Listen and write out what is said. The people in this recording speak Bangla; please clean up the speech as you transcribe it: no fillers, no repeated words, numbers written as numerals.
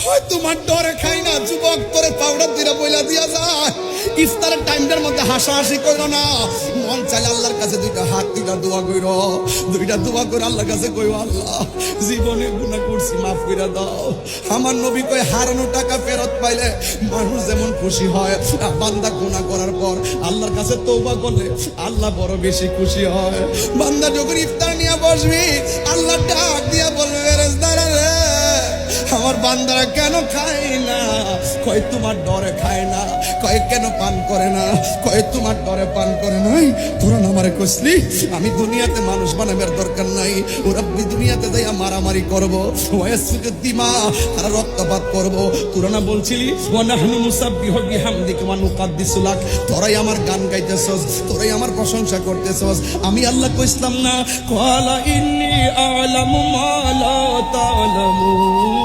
কয় তোমার ডরে খাই না যুবক, করে পাউডার দিরা বইলা দিয়া যায়। ইফতারের টাইমটার মধ্যে হাসাহাসি করো না, মন চাইলে আল্লাহর কাছে দুইটা হাত দুইটা দোয়া কইরো, দুইটা দোয়া করে আল্লাহর কাছে কইও, আল্লাহ জীবনে গুনাহ করছি মাফ করে দাও। আমার নবী কয় হারানো টাকা ফেরত পাইলে মানুষ যেমন খুশি হয়, বান্দা গুনাহ করার পর আল্লাহর কাছে তওবা করলে আল্লাহ বড় বেশি খুশি হয়। বান্দা যখন ইফতার নিয়ে বসবি, আল্লাহ ডাক দিয়া বলবে, ফেরেশতারা রে আমার বান্দারা কেন খায় না? কয় তোমার ডরে খায় না। কয় কেন পান করে না? কয় তোমার ডরে পান করে নাই। তোরা না আমারে কইছলি আমি দুনিয়াতে মানুষ বানাবার দরকার নাই, ওরা দুনিয়াতে যাইয়া মারামারি করবো, ওয়াসফিক দিমা আর রক্তপাত করবো। তোরা না বলছিলি ওয়া নাহনু মুসাব্বিহু বিহামদিকা ওয়া নুকাদ্দিসু লাক। তোরাই আমার গান গাইতেছস, তোরাই আমার প্রশংসা করতেছস, আমি আল্লাহ কইছিলাম না? ক্বালা ইন্নী আ'লামু মা লা তা'লামুন।